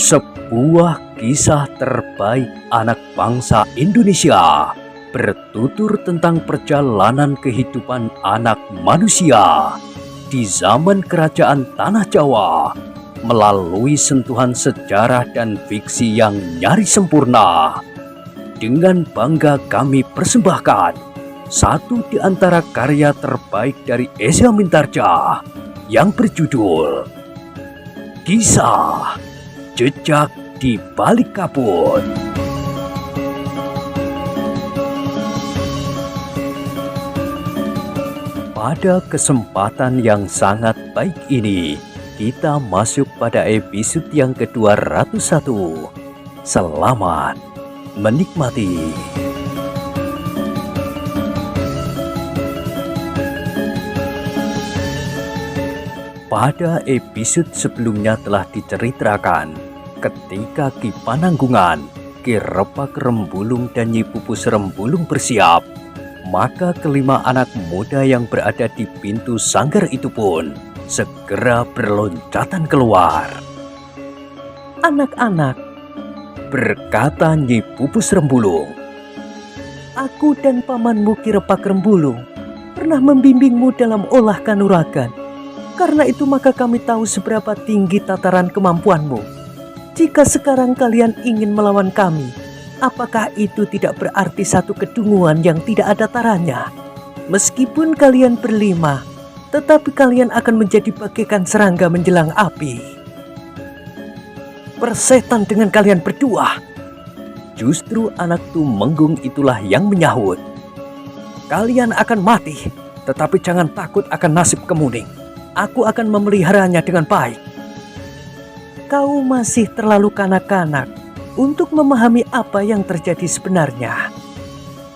Sebuah kisah terbaik anak bangsa Indonesia bertutur tentang perjalanan kehidupan anak manusia di zaman kerajaan Tanah Jawa melalui sentuhan sejarah dan fiksi yang nyaris sempurna. Dengan bangga kami persembahkan satu di antara karya terbaik dari Eza Mintarja yang berjudul Kisah Jejak di Balik Kabut. Pada kesempatan yang sangat baik ini, kita masuk pada episode yang ke-201. Selamat menikmati. Pada episode sebelumnya telah diceritakan ketika Ki Pananggungan, Ki Repak Rembulung dan Nyi Pupus Rembulung bersiap, maka kelima anak muda yang berada di pintu sanggar itu pun segera berloncatan keluar. "Anak-anak," berkata Nyi Pupus Rembulung, "aku dan pamanmu Ki Repak Rembulung pernah membimbingmu dalam olah kanuragan. Karena itu maka kami tahu seberapa tinggi tataran kemampuanmu. Jika sekarang kalian ingin melawan kami, apakah itu tidak berarti satu kedunguan yang tidak ada tarannya? Meskipun kalian berlima, tetapi kalian akan menjadi bagaikan serangga menjelang api. Persetan dengan kalian berdua." Justru anak Tumenggung itulah yang menyahut, "Kalian akan mati, tetapi jangan takut akan nasib Kemuning. Aku akan memeliharanya dengan baik." "Kau masih terlalu kanak-kanak untuk memahami apa yang terjadi sebenarnya,"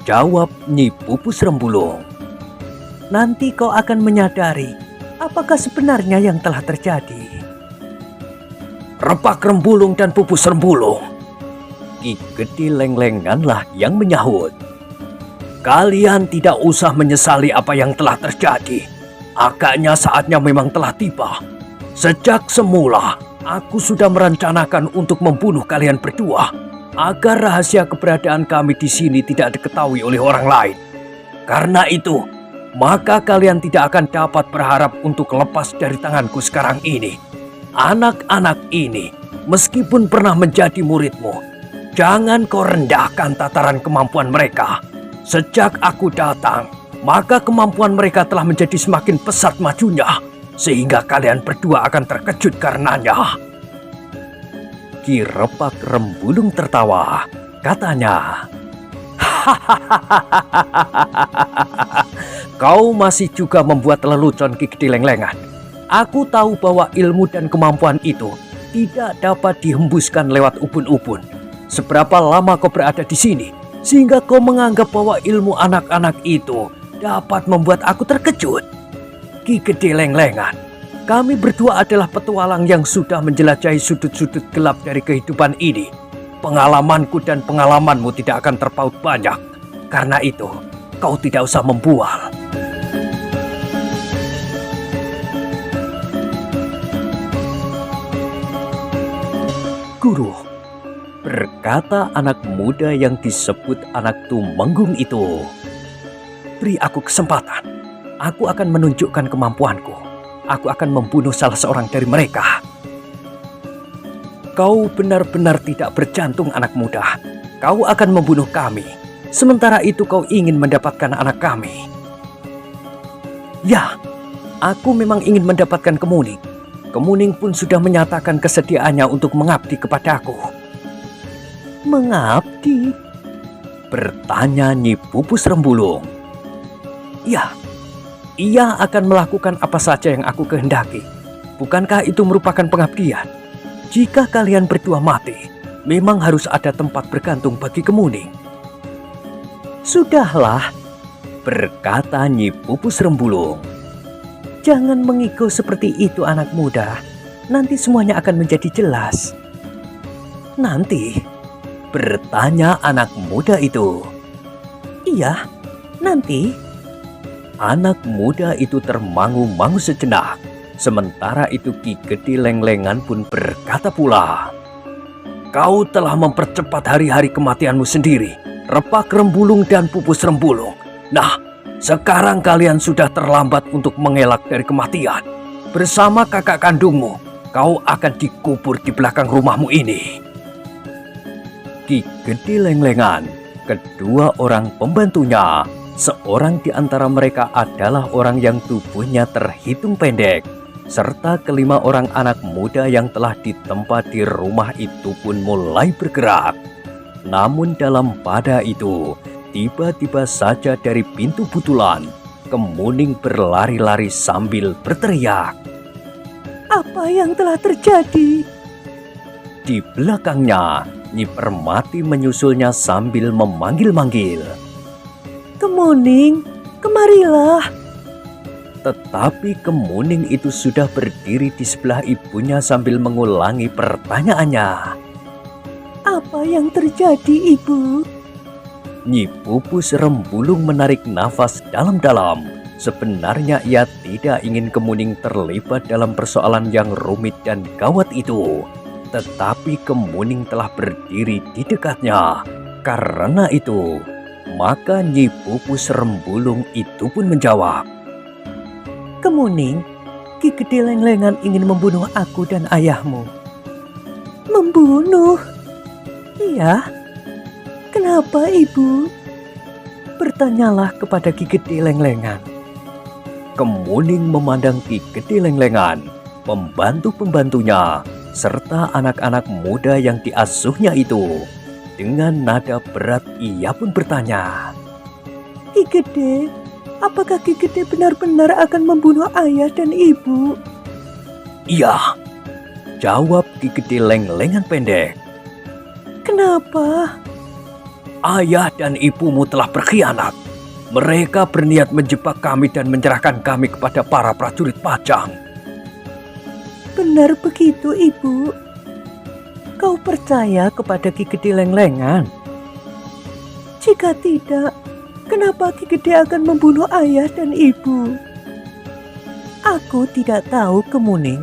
jawab Nyi Pupus Rembulung. "Nanti kau akan menyadari apakah sebenarnya yang telah terjadi." "Repak Rembulung dan Pupus Rembulung," Ki Gede Lenglenganlah yang menyahut, "kalian tidak usah menyesali apa yang telah terjadi. Agaknya saatnya memang telah tiba. Sejak semula, aku sudah merencanakan untuk membunuh kalian berdua agar rahasia keberadaan kami di sini tidak diketahui oleh orang lain. Karena itu, maka kalian tidak akan dapat berharap untuk lepas dari tanganku sekarang ini. Anak-anak ini, meskipun pernah menjadi muridmu, jangan kau rendahkan tataran kemampuan mereka. Sejak aku datang, maka kemampuan mereka telah menjadi semakin pesat majunya, sehingga kalian berdua akan terkejut karenanya." Ki Repak Rembulung tertawa, katanya, "Kau masih juga membuat lelucon, Ki Gede Lenglengan. Aku tahu bahwa ilmu dan kemampuan itu tidak dapat dihembuskan lewat ubun-ubun. Seberapa lama kau berada di sini, sehingga kau menganggap bahwa ilmu anak-anak itu dapat membuat aku terkejut? Ki Gede Lenglengan, kami berdua adalah petualang yang sudah menjelajahi sudut-sudut gelap dari kehidupan ini. Pengalamanku dan pengalamanmu tidak akan terpaut banyak. Karena itu, kau tidak usah membual." "Guru," berkata anak muda yang disebut anak Tumenggung itu, "Beri aku kesempatan. Aku akan menunjukkan kemampuanku. Aku akan membunuh salah seorang dari mereka." "Kau benar-benar tidak berjantung, anak muda. Kau akan membunuh kami. Sementara itu kau ingin mendapatkan anak kami." "Ya, aku memang ingin mendapatkan Kemuning. Kemuning pun sudah menyatakan kesediaannya untuk mengabdi kepadaku." "Mengabdi?" bertanya Nyi Pupus Rembulung. "Ya, ia akan melakukan apa saja yang aku kehendaki. Bukankah itu merupakan pengabdian? Jika kalian berdua mati, memang harus ada tempat bergantung bagi Kemuning." "Sudahlah," berkata Nyi Pupus Rembulung. "Jangan mengigo seperti itu, anak muda. Nanti semuanya akan menjadi jelas." "Nanti?" bertanya anak muda itu. "Iya, nanti." Anak muda itu termangu-mangu sejenak. Sementara itu Ki Gede Lenglengan pun berkata pula, Kau telah mempercepat hari-hari kematianmu sendiri, Repak Rembulung dan Pupus Rembulung. Nah, sekarang kalian sudah terlambat untuk mengelak dari kematian. Bersama kakak kandungmu, kau akan dikubur di belakang rumahmu ini. Ki Gede Lenglengan, kedua orang pembantunya, seorang di antara mereka adalah orang yang tubuhnya terhitung pendek, serta kelima orang anak muda yang telah ditempa di rumah itu pun mulai bergerak. Namun dalam pada itu, tiba-tiba saja dari pintu butulan, Kemuning berlari-lari sambil berteriak. Apa yang telah terjadi? Di belakangnya, Nyi Permati menyusulnya sambil memanggil-manggil. Kemuning, kemarilah. Tetapi Kemuning itu sudah berdiri di sebelah ibunya sambil mengulangi pertanyaannya. Apa yang terjadi, Ibu? Nyi Pupus Rembulung menarik nafas dalam-dalam. Sebenarnya ia tidak ingin Kemuning terlibat dalam persoalan yang rumit dan gawat itu. Tetapi Kemuning telah berdiri di dekatnya. Karena itu, maka Nyi Pupus Rembulung itu pun menjawab. Kemuning, Ki Gede Lenglengan ingin membunuh aku dan ayahmu. Membunuh? Iya. Kenapa, Ibu? Bertanyalah kepada Ki Gede Lenglengan. Kemuning memandang Ki Gede Lenglengan, pembantu-pembantunya, serta anak-anak muda yang diasuhnya itu. Dengan nada berat ia pun bertanya. Ki Gede, apakah Ki Gede benar-benar akan membunuh ayah dan ibu? Iya, jawab Ki Gede Lenglengan pendek. Kenapa? Ayah dan ibumu telah berkhianat. Mereka berniat menjebak kami dan menyerahkan kami kepada para prajurit Pajang. Benar begitu, Ibu? Kau percaya kepada Ki Gede Lenglengan? Jika tidak, kenapa Ki Gede akan membunuh ayah dan ibu? Aku tidak tahu, Kemuning.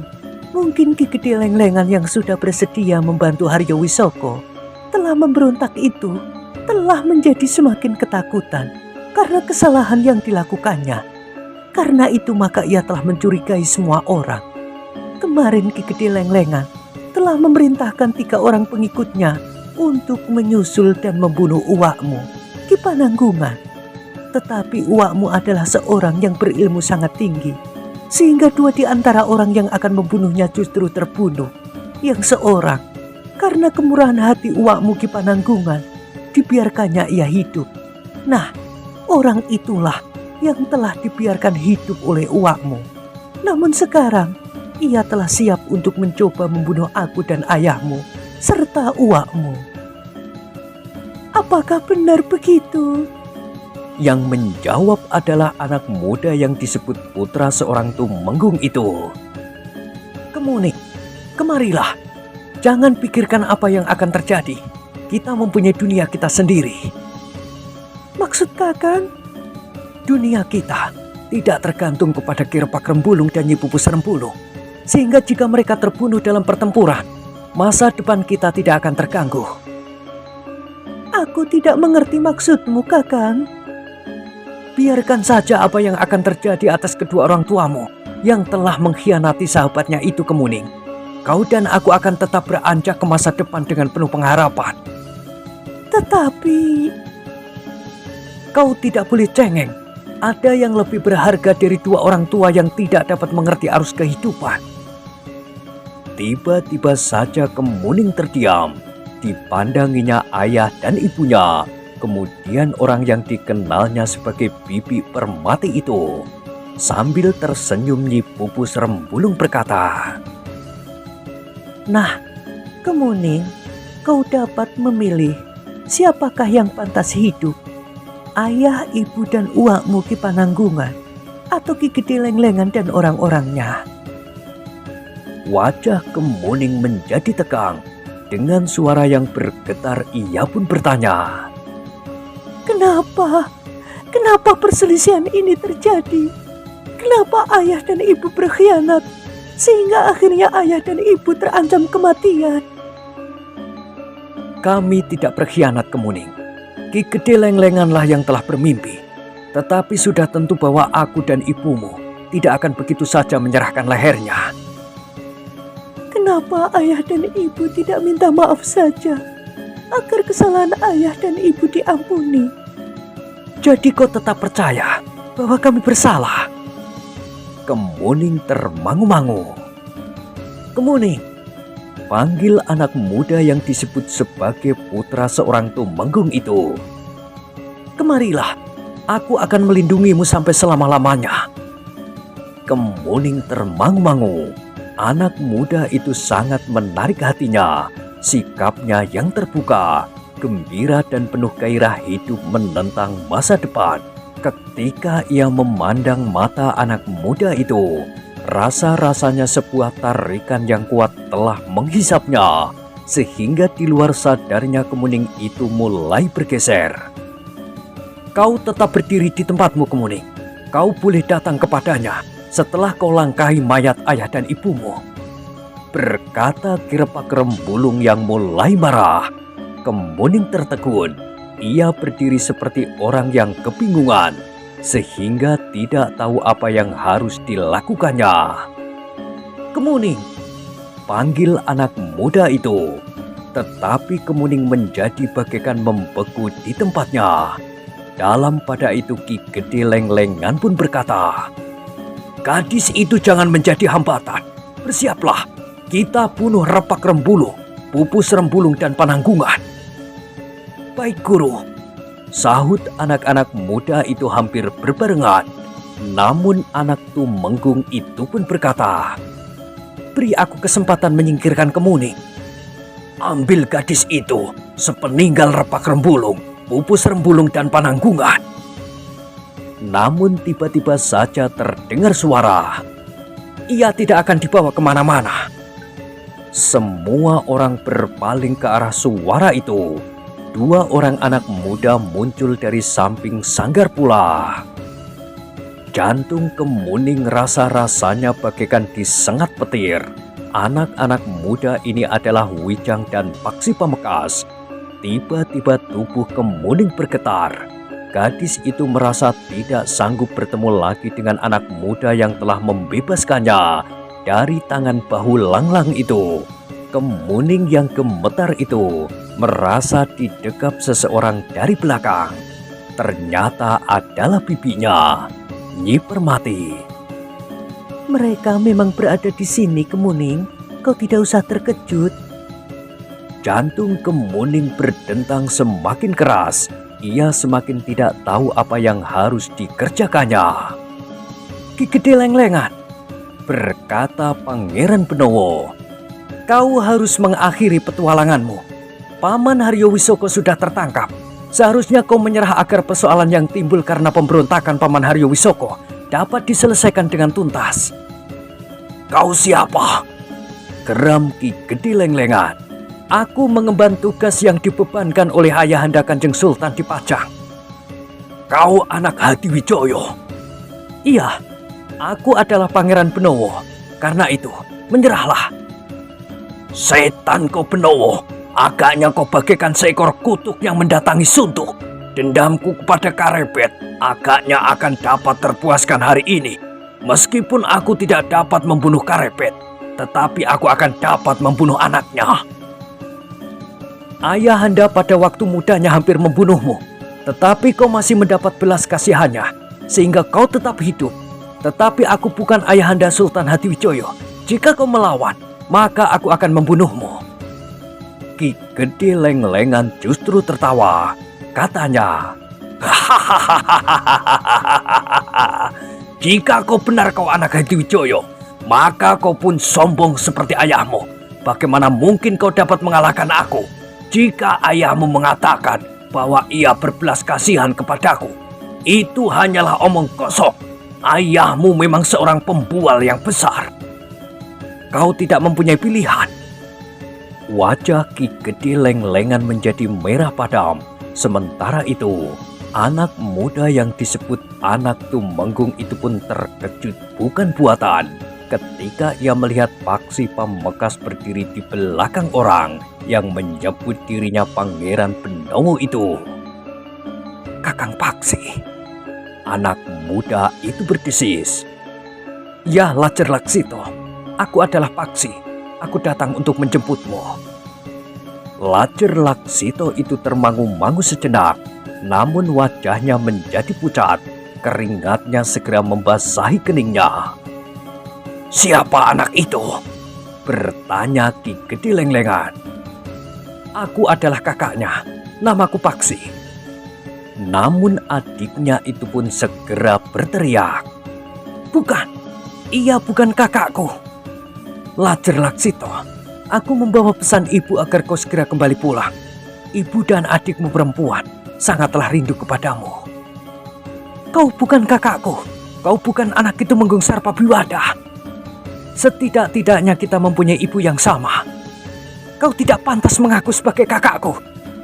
Mungkin Ki Gede Lenglengan yang sudah bersedia membantu Haryo Wisoko telah memberontak itu telah menjadi semakin ketakutan karena kesalahan yang dilakukannya. Karena itu maka ia telah mencurigai semua orang. Kemarin Ki Gede Lenglengan telah memerintahkan 3 orang pengikutnya untuk menyusul dan membunuh uwakmu, Ki Pananggungan. Tetapi uwakmu adalah seorang yang berilmu sangat tinggi, sehingga 2 di antara orang yang akan membunuhnya justru terbunuh. Yang seorang, karena kemurahan hati uwakmu Ki Pananggungan, dibiarkannya ia hidup. Nah, orang itulah yang telah dibiarkan hidup oleh uwakmu. Namun sekarang, ia telah siap untuk mencoba membunuh aku dan ayahmu, serta uwakmu. Apakah benar begitu? Yang menjawab adalah anak muda yang disebut putra seorang tumenggung itu. Kemuning, kemarilah. Jangan pikirkan apa yang akan terjadi. Kita mempunyai dunia kita sendiri. Maksud Kakang? Dunia kita tidak tergantung kepada Ki Repak Rembulung dan Nyi Pupus Rembulung. Sehingga jika mereka terbunuh dalam pertempuran, masa depan kita tidak akan terganggu. Aku tidak mengerti maksudmu, Kakang. Biarkan saja apa yang akan terjadi atas kedua orang tuamu yang telah mengkhianati sahabatnya itu, Kemuning. Kau dan aku akan tetap beranjak ke masa depan dengan penuh pengharapan. Tetapi kau tidak boleh cengeng. Ada yang lebih berharga dari 2 orang tua yang tidak dapat mengerti arus kehidupan. Tiba-tiba saja Kemuning terdiam. Dipandanginya ayah dan ibunya. Kemudian orang yang dikenalnya sebagai Bibi Permati itu. Sambil tersenyum Nyi Pupus Rembulung berkata, nah, Kemuning, kau dapat memilih siapakah yang pantas hidup, ayah, ibu, dan uwakmu Ki Pananggungan, atau Ki Gede Lenglengan dan orang-orangnya. Wajah Kemuning menjadi tegang. Dengan suara yang bergetar ia pun bertanya, Kenapa? Kenapa perselisihan ini terjadi? Kenapa ayah dan ibu berkhianat? Sehingga akhirnya ayah dan ibu terancam kematian. Kami tidak berkhianat, Kemuning. Ki Gede Lenglenganlah yang telah bermimpi. Tetapi sudah tentu bahwa aku dan ibumu tidak akan begitu saja menyerahkan lehernya. Kenapa ayah dan ibu tidak minta maaf saja, agar kesalahan ayah dan ibu diampuni? Jadi kau tetap percaya bahwa kami bersalah? Kemuning termangu-mangu. Kemuning, panggil anak muda yang disebut sebagai putra seorang tumenggung itu. Kemarilah, aku akan melindungimu sampai selama-lamanya. Kemuning termangu-mangu. Anak muda itu sangat menarik hatinya. Sikapnya yang terbuka, gembira dan penuh gairah hidup menentang masa depan. Ketika ia memandang mata anak muda itu, rasa-rasanya sebuah tarikan yang kuat telah menghisapnya, sehingga di luar sadarnya Kemuning itu mulai bergeser. Kau tetap berdiri di tempatmu, Kemuning. Kau boleh datang kepadanya setelah kau langkahi mayat ayah dan ibumu, berkata Ki Repak Rembulung yang mulai marah. Kemuning tertegun. Ia berdiri seperti orang yang kebingungan, sehingga tidak tahu apa yang harus dilakukannya. Kemuning, panggil anak muda itu. Tetapi Kemuning menjadi bagaikan membeku di tempatnya. Dalam pada itu Ki Gede Lenglengan pun berkata, "Gadis itu jangan menjadi hambatan. Bersiaplah, kita bunuh Repak Rembulung, Pupus Rembulung dan Pananggungan." "Baik, Guru," sahut anak-anak muda itu hampir berbarengan. Namun anak tumenggung itu pun berkata, "Beri aku kesempatan menyingkirkan Kemuning. Ambil gadis itu sepeninggal Repak Rembulung, Pupus Rembulung dan Pananggungan." Namun tiba-tiba saja terdengar suara, "Ia tidak akan dibawa kemana-mana." Semua orang berpaling ke arah suara itu. Dua orang anak muda muncul dari samping sanggar pula. Jantung Kemuning rasa-rasanya bagaikan disengat petir. Anak-anak muda ini adalah Wijang dan Paksi Pamekas. Tiba-tiba tubuh Kemuning bergetar. Gadis itu merasa tidak sanggup bertemu lagi dengan anak muda yang telah membebaskannya dari tangan bahu Langlang itu. Kemuning yang gemetar itu merasa didekap seseorang dari belakang. Ternyata adalah bibinya, Nyi Permati. Mereka memang berada di sini, Kemuning. Kau tidak usah terkejut. Jantung Kemuning berdentang semakin keras. Ia semakin tidak tahu apa yang harus dikerjakannya. "Ki Gede Lenglengan," berkata Pangeran Benowo, "kau harus mengakhiri petualanganmu. Paman Haryo Wisoko sudah tertangkap. Seharusnya kau menyerah agar persoalan yang timbul karena pemberontakan Paman Haryo Wisoko dapat diselesaikan dengan tuntas." "Kau siapa?" geram Ki Gede Lenglengan. "Aku mengemban tugas yang dibebankan oleh Ayahanda Kanjeng Sultan di Pajang." "Kau anak Hadiwijoyo?" "Iya, aku adalah Pangeran Benowo. Karena itu, menyerahlah." "Setan kau Benowo, agaknya kau bagaikan seekor kutuk yang mendatangi suntuk. Dendamku kepada Karebet agaknya akan dapat terpuaskan hari ini. Meskipun aku tidak dapat membunuh Karebet, tetapi aku akan dapat membunuh anaknya." "Ayahanda pada waktu mudanya hampir membunuhmu, tetapi kau masih mendapat belas kasihannya, sehingga kau tetap hidup. Tetapi aku bukan Ayahanda Sultan Hadiwijoyo. Jika kau melawan, maka aku akan membunuhmu." Ki Gede Lenglengan justru tertawa. Katanya, "Hahaha, jika kau benar kau anak Hadiwijoyo, maka kau pun sombong seperti ayahmu. Bagaimana mungkin kau dapat mengalahkan aku? Jika ayahmu mengatakan bahwa ia berbelas kasihan kepadaku, itu hanyalah omong kosong. Ayahmu memang seorang pembual yang besar." "Kau tidak mempunyai pilihan." Wajah Ki Gede Lenglengan menjadi merah padam. Sementara itu, anak muda yang disebut anak tumenggung itu pun terkejut bukan buatan. ketika ia melihat Paksi Pamekasan berdiri di belakang orang yang menyebut dirinya Pangeran Benowo itu. Kakang Paksi, anak muda itu berdesis. Ya Lajar Laksito, aku adalah Paksi. Aku datang untuk menjemputmu. Lajar Laksito itu termangu-mangu sejenak, namun wajahnya menjadi pucat. Keringatnya segera membasahi keningnya. Siapa anak itu? Bertanya Ki Gede Lenglengan. Aku adalah kakaknya, namaku Paksi. Namun adiknya itu pun segera berteriak. Bukan, ia bukan kakakku. Lajar Laksito, aku membawa pesan ibu agar kau segera kembali pulang. Ibu dan adikmu perempuan sangatlah rindu kepadamu. Kau bukan kakakku, kau bukan anak itu Tumenggung Sarpabiwada. Setidak-tidaknya kita mempunyai ibu yang sama. Kau tidak pantas mengaku sebagai kakakku.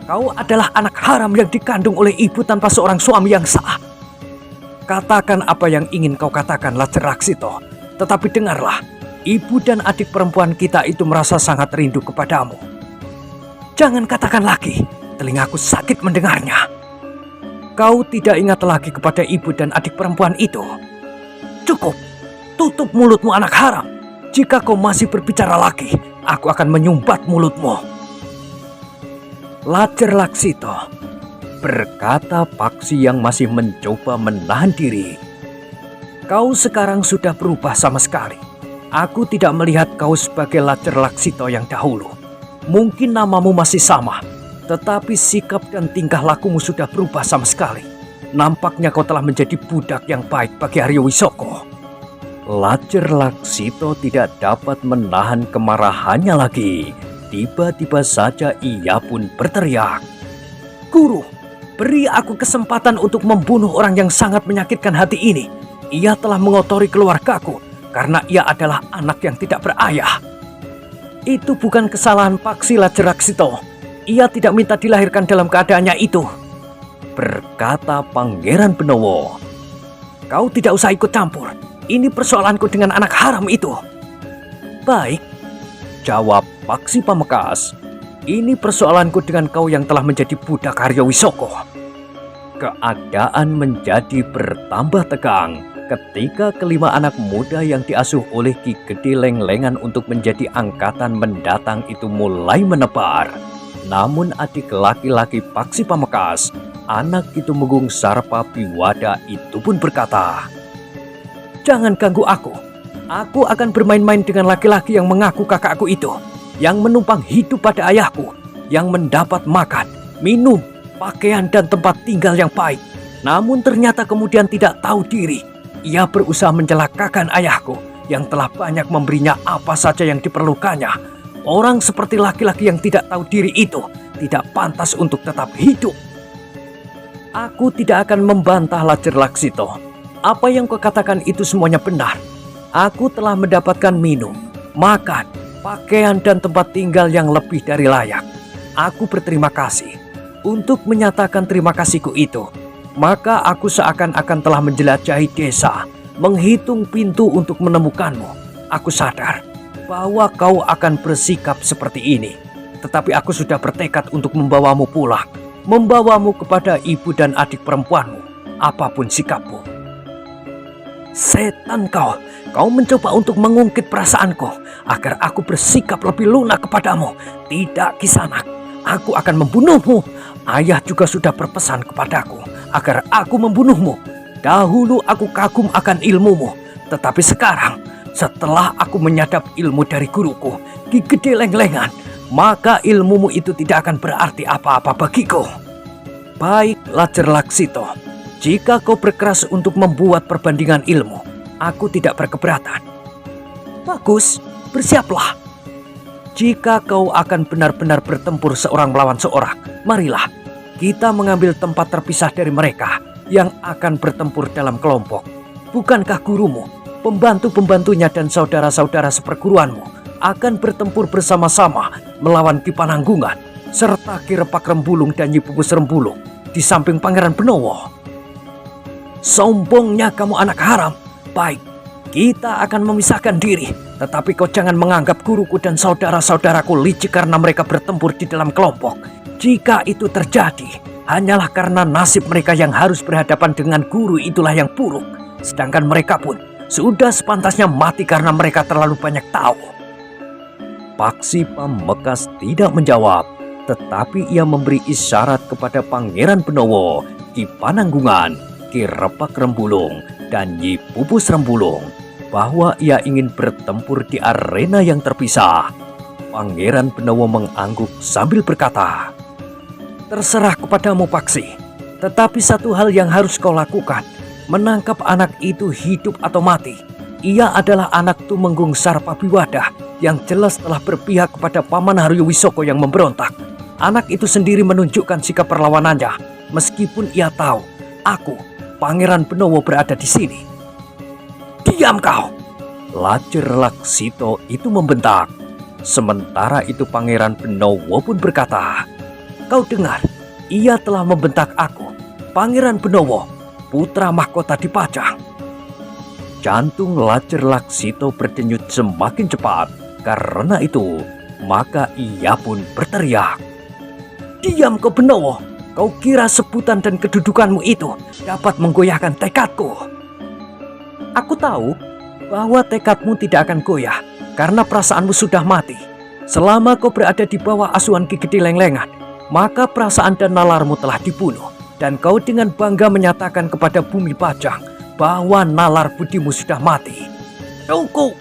Kau adalah anak haram yang dikandung oleh ibu tanpa seorang suami yang sah. Katakan apa yang ingin kau katakan, Lajar Laksito. Tetapi dengarlah, ibu dan adik perempuan kita itu merasa sangat rindu kepadamu. Jangan katakan lagi, telingaku sakit mendengarnya. Kau tidak ingat lagi kepada ibu dan adik perempuan itu. Cukup, tutup mulutmu anak haram. Jika kau masih berbicara lagi, aku akan menyumbat mulutmu. Lajar Laksito, berkata Paksi yang masih mencoba menahan diri. Kau sekarang sudah berubah sama sekali. Aku tidak melihat kau sebagai Lajar Laksito yang dahulu. Mungkin namamu masih sama, tetapi sikap dan tingkah lakumu sudah berubah sama sekali. Nampaknya kau telah menjadi budak yang baik bagi Aryo Wisoko. Lajar Laksito tidak dapat menahan kemarahannya lagi. Tiba-tiba saja ia pun berteriak. Guru, beri aku kesempatan untuk membunuh orang yang sangat menyakitkan hati ini. Ia telah mengotori keluargaku karena ia adalah anak yang tidak berayah. Itu bukan kesalahan Paksi Lajar Laksito. Ia tidak minta dilahirkan dalam keadaannya itu, berkata Pangeran Benowo. Kau tidak usah ikut campur. Ini persoalanku dengan anak haram itu. Baik, jawab Paksi Pamekasan. Ini persoalanku dengan kau yang telah menjadi budak Aryo Wisoko. Keadaan menjadi bertambah tegang ketika kelima anak muda yang diasuh oleh Ki Gede Lenglengan untuk menjadi angkatan mendatang itu mulai menebar. Namun adik laki-laki Paksi Pamekasan, anak itu Tumenggung Sarpabiwada itu pun berkata, jangan ganggu aku. Aku akan bermain-main dengan laki-laki yang mengaku kakakku itu, yang menumpang hidup pada ayahku, yang mendapat makan, minum, pakaian dan tempat tinggal yang baik. Namun ternyata kemudian tidak tahu diri. Ia berusaha mencelakakan ayahku yang telah banyak memberinya apa saja yang diperlukannya. Orang seperti laki-laki yang tidak tahu diri itu tidak pantas untuk tetap hidup. Aku tidak akan membantah Lajar Laksito. Apa yang kau katakan itu semuanya benar. Aku telah mendapatkan minum, makan, pakaian dan tempat tinggal yang lebih dari layak. Aku berterima kasih. Untuk menyatakan terima kasihku itu, maka aku seakan-akan telah menjelajahi desa, menghitung pintu untuk menemukanmu. Aku sadar bahwa kau akan bersikap seperti ini. Tetapi aku sudah bertekad untuk membawamu pulang, membawamu kepada ibu dan adik perempuanmu, apapun sikapmu. Setan kau mencoba untuk mengungkit perasaanku agar aku bersikap lebih lunak kepadamu. Tidak, Kisanak, aku akan membunuhmu. Ayah juga sudah berpesan kepadaku agar aku membunuhmu. Dahulu aku kagum akan ilmumu, tetapi sekarang setelah aku menyadap ilmu dari guruku, Ki Gede Lenglengan, maka ilmumu itu tidak akan berarti apa-apa bagiku. Baik, Lajar Laksito, jika kau berkeras untuk membuat perbandingan ilmu, aku tidak berkeberatan. Bagus, bersiaplah. Jika kau akan benar-benar bertempur seorang melawan seorang, marilah kita mengambil tempat terpisah dari mereka yang akan bertempur dalam kelompok. Bukankah gurumu, pembantu-pembantunya dan saudara-saudara seperguruanmu akan bertempur bersama-sama melawan Ki Pananggungan serta Ki Repak Rembulung dan Nyi Pupus Rembulung di samping Pangeran Benowo? Sombongnya kamu anak haram. Baik, kita akan memisahkan diri. Tetapi kau jangan menganggap guruku dan saudara-saudaraku licik karena mereka bertempur di dalam kelompok. Jika itu terjadi, hanyalah karena nasib mereka yang harus berhadapan dengan guru itulah yang buruk. Sedangkan mereka pun sudah sepantasnya mati karena mereka terlalu banyak tahu. Paksi Pamekasan tidak menjawab, tetapi ia memberi isyarat kepada Pangeran Benowo, Ki Pananggungan, Ki Repak Rembulung, dan Nyi Pupus Rembulung bahwa ia ingin bertempur di arena yang terpisah. Pangeran Benowo mengangguk sambil berkata, "Terserah kepadamu, Paksi. Tetapi satu hal yang harus kau lakukan, menangkap anak itu hidup atau mati. Ia adalah anak Tumenggung Sarpabiwadah yang jelas telah berpihak kepada Paman Haryo Wisoko yang memberontak. Anak itu sendiri menunjukkan sikap perlawanannya, meskipun ia tahu aku, Pangeran Benowo, berada di sini." "Diam kau!" Lajer Laksito itu membentak. Sementara itu Pangeran Benowo pun berkata, "Kau dengar, ia telah membentak aku, Pangeran Benowo, putra mahkota Dipajang." Jantung Lajer Laksito berdenyut semakin cepat. Karena itu, maka ia pun berteriak, "Diam kau Benowo, kau kira sebutan dan kedudukanmu itu dapat menggoyahkan tekadku?" "Aku tahu bahwa tekadmu tidak akan goyah karena perasaanmu sudah mati. Selama kau berada di bawah asuhan Ki Gede Lenglengan, maka perasaan dan nalarmu telah dibunuh. Dan kau dengan bangga menyatakan kepada bumi Pajang bahwa nalar budimu sudah mati. Cukup,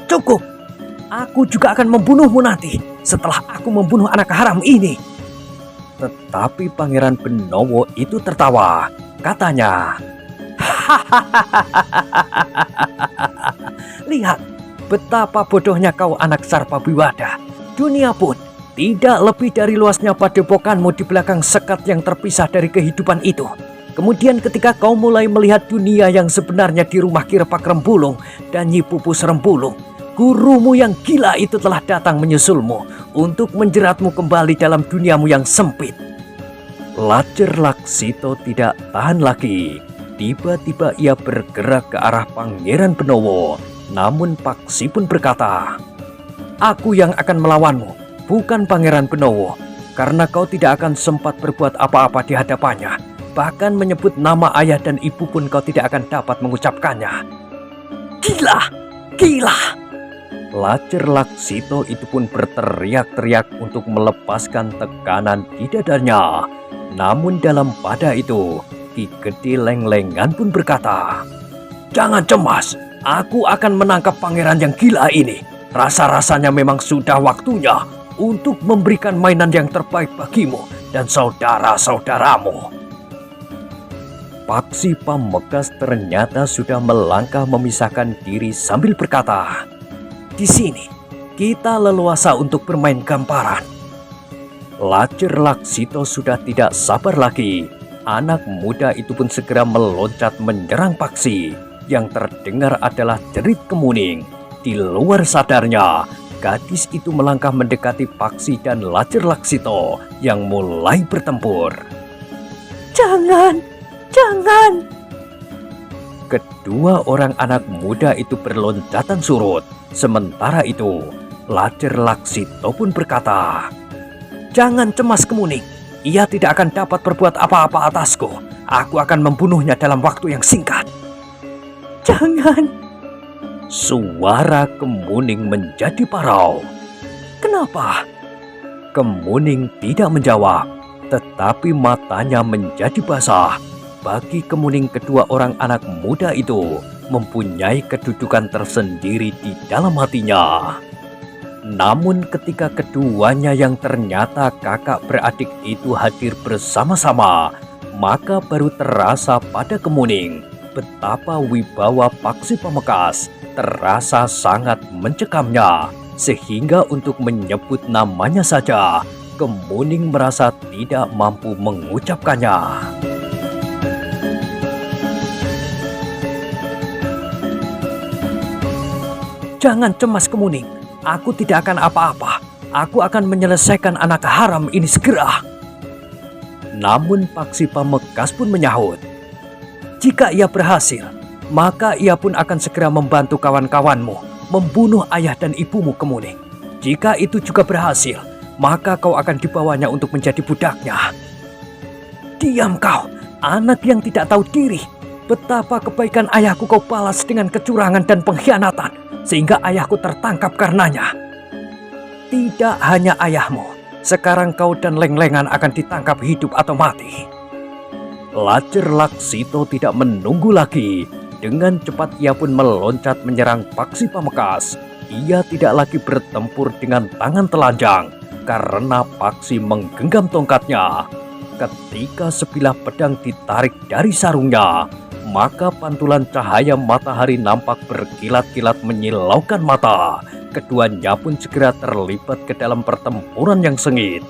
cukup. Aku juga akan membunuhmu nanti setelah aku membunuh anak haram ini." Tetapi Pangeran Benowo itu tertawa. Katanya, "Lihat betapa bodohnya kau anak Sarpabiwadah. Dunia pun tidak lebih dari luasnya padepokanmu di belakang sekat yang terpisah dari kehidupan itu. Kemudian ketika kau mulai melihat dunia yang sebenarnya di rumah Ki Repak Rembulung dan Nyi Pupus Rembulung, gurumu yang gila itu telah datang menyusulmu untuk menjeratmu kembali dalam duniamu yang sempit." Lajer Laksito tidak tahan lagi. Tiba-tiba ia bergerak ke arah Pangeran Benowo. Namun Paksi pun berkata, "Aku yang akan melawanmu, bukan Pangeran Benowo, karena kau tidak akan sempat berbuat apa-apa di hadapannya. Bahkan menyebut nama ayah dan ibu pun kau tidak akan dapat mengucapkannya." "Gila, gila!" Lajer Laksito itu pun berteriak-teriak untuk melepaskan tekanan di dadanya. Namun dalam pada itu, Ki Gede Lenglengan pun berkata, "Jangan cemas, aku akan menangkap pangeran yang gila ini. Rasa-rasanya memang sudah waktunya untuk memberikan mainan yang terbaik bagimu dan saudara-saudaramu." Paksi Pamekasan ternyata sudah melangkah memisahkan diri sambil berkata, "Di sini kita leluasa untuk bermain gamparan." Lajer Laksito sudah tidak sabar lagi. Anak muda itu pun segera meloncat menyerang Paksi. Yang terdengar adalah jerit kemuning. Di luar sadarnya, gadis itu melangkah mendekati Paksi dan Lajer Laksito yang mulai bertempur. Jangan, jangan. Kedua orang anak muda itu berloncatan surut. Sementara itu, Lajer Laksito pun berkata, "Jangan cemas Kemuning, ia tidak akan dapat berbuat apa-apa atasku. Aku akan membunuhnya dalam waktu yang singkat." Jangan. Suara Kemuning menjadi parau. "Kenapa?" Kemuning tidak menjawab, tetapi matanya menjadi basah. Bagi Kemuning, kedua orang anak muda itu mempunyai kedudukan tersendiri di dalam hatinya. Namun ketika keduanya yang ternyata kakak beradik itu hadir bersama-sama, maka baru terasa pada Kemuning betapa wibawa Paksi Pamekasan terasa sangat mencekamnya, sehingga untuk menyebut namanya saja Kemuning merasa tidak mampu mengucapkannya. "Jangan cemas Kemuning, aku tidak akan apa-apa. Aku akan menyelesaikan anak haram ini segera." Namun Paksi Pamekasan pun menyahut, "Jika ia berhasil, maka ia pun akan segera membantu kawan-kawanmu membunuh ayah dan ibumu Kemuning. Jika itu juga berhasil, maka kau akan dibawanya untuk menjadi budaknya. Diam kau, anak yang tidak tahu diri. Betapa kebaikan ayahku kau balas dengan kecurangan dan pengkhianatan, sehingga ayahku tertangkap karenanya. Tidak hanya ayahmu, sekarang kau dan Lenglengan akan ditangkap hidup atau mati. Lacer Laksito tidak menunggu lagi. Dengan cepat ia pun meloncat menyerang Paksi Pamekasan. Ia tidak lagi bertempur dengan tangan telanjang karena Paksi menggenggam tongkatnya. Ketika sebilah pedang ditarik dari sarungnya, maka pantulan cahaya matahari nampak berkilat-kilat menyilaukan mata. Keduanya pun segera terlibat ke dalam pertempuran yang sengit.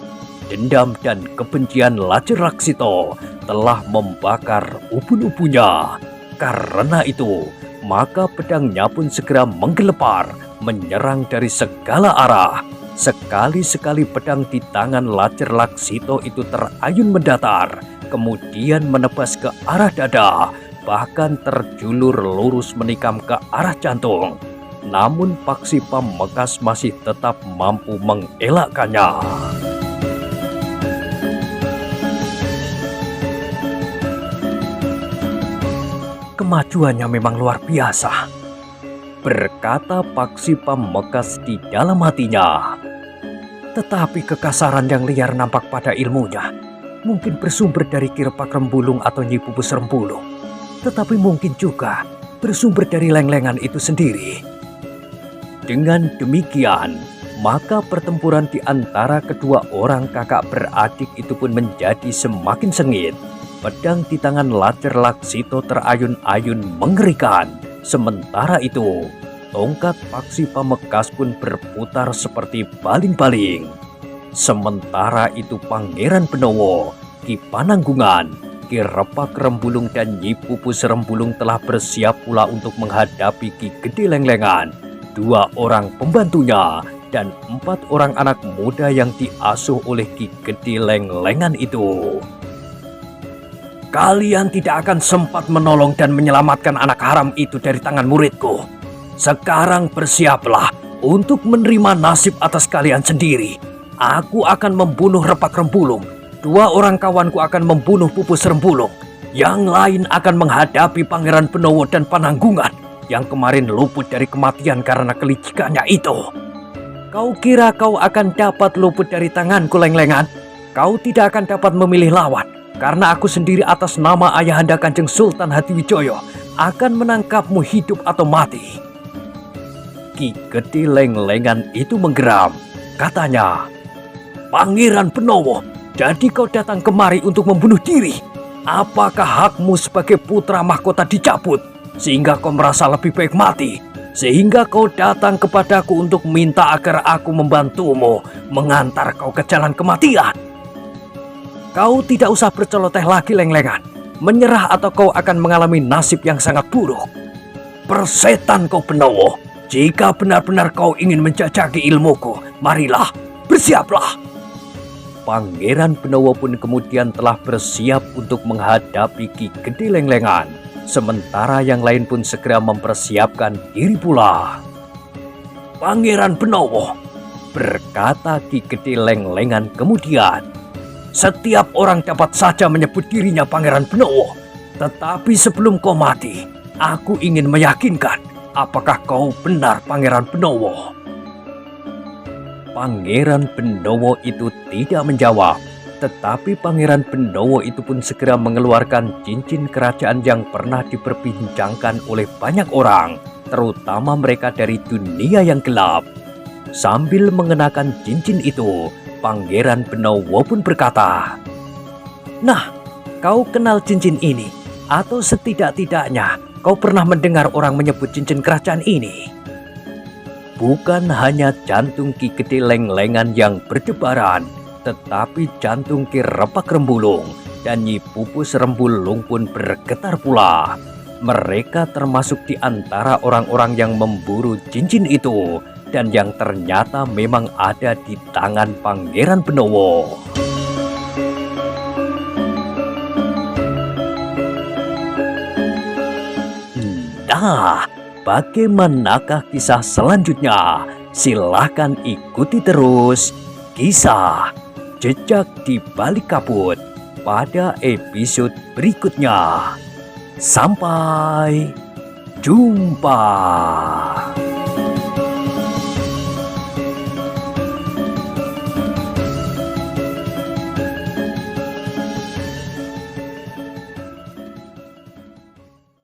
Dendam dan kebencian Lacer Laksito telah membakar ubun-ubunnya. Karena itu, maka pedangnya pun segera menggelepar, menyerang dari segala arah. Sekali-sekali pedang di tangan Lacer Laksito itu terayun mendatar, kemudian menebas ke arah dada, bahkan terjulur lurus menikam ke arah jantung. Namun Paksi Pamekasan masih tetap mampu mengelakkannya. Kemajuannya memang luar biasa, berkata Paksi Pamekasan di dalam hatinya. Tetapi kekasaran yang liar nampak pada ilmunya mungkin bersumber dari Ki Repak Rembulung atau Nyi Pupus Rembulung, tetapi mungkin juga bersumber dari Lenglengan itu sendiri. Dengan demikian, maka pertempuran di antara kedua orang kakak beradik itu pun menjadi semakin sengit. Pedang di tangan Lacer Laksito terayun-ayun mengerikan. Sementara itu, tongkat Paksi Pamekasan pun berputar seperti baling-baling. Sementara itu Pangeran Benowo, Ki Pananggungan, Ki Repak Rembulung dan Nyi Pupus Rembulung telah bersiap pula untuk menghadapi Ki Gede Lenglengan, 2 orang pembantunya, dan 4 orang anak muda yang diasuh oleh Ki Gede Lenglengan itu. Kalian tidak akan sempat menolong dan menyelamatkan anak haram itu dari tangan muridku. Sekarang bersiaplah untuk menerima nasib atas kalian sendiri. Aku akan membunuh Repak Rembulung. 2 orang kawanku akan membunuh Pupus Rembulung. Yang lain akan menghadapi Pangeran Benowo dan Pananggungan yang kemarin luput dari kematian karena kelicikannya itu. Kau kira kau akan dapat luput dari tanganku, Lenglengan? Kau tidak akan dapat memilih lawan. Karena aku sendiri atas nama Ayahanda Kanjeng Sultan Hatiwijoyo akan menangkapmu hidup atau mati. Ki Gede Lenglengan itu menggeram. Katanya, Pangeran Benowo, jadi kau datang kemari untuk membunuh diri? Apakah hakmu sebagai putra mahkota dicabut? Sehingga kau merasa lebih baik mati? Sehingga kau datang kepadaku untuk minta agar aku membantumu mengantar kau ke jalan kematian? Kau tidak usah berceloteh lagi, Lenglengan. Menyerah atau kau akan mengalami nasib yang sangat buruk. Persetan kau Benowo. Jika benar-benar kau ingin menjajaki ilmuku, marilah, bersiaplah. Pangeran Benowo pun kemudian telah bersiap untuk menghadapi Ki Gede Lenglengan. Sementara yang lain pun segera mempersiapkan diri pula. Pangeran Benowo, berkata Ki Gede Lenglengan kemudian. Setiap orang dapat saja menyebut dirinya Pangeran Benowo. Tetapi sebelum kau mati, aku ingin meyakinkan apakah kau benar Pangeran Benowo. Pangeran Benowo itu tidak menjawab. Tetapi Pangeran Benowo itu pun segera mengeluarkan cincin kerajaan yang pernah diperbincangkan oleh banyak orang, terutama mereka dari dunia yang gelap. Sambil mengenakan cincin itu, Pangeran Benowo pun berkata, "Nah, kau kenal cincin ini? Atau setidak-tidaknya kau pernah mendengar orang menyebut cincin kerajaan ini?" Bukan hanya jantung Ki Gede Lenglengan yang berdebaran, tetapi jantung Ki Repak Rembulung dan Nyi Pupus Rembulung pun bergetar pula. Mereka termasuk di antara orang-orang yang memburu cincin itu, dan yang ternyata memang ada di tangan Pangeran Benowo. Nah, bagaimanakah kisah selanjutnya? Silahkan ikuti terus kisah Jejak di Balik Kabut pada episode berikutnya. Sampai jumpa.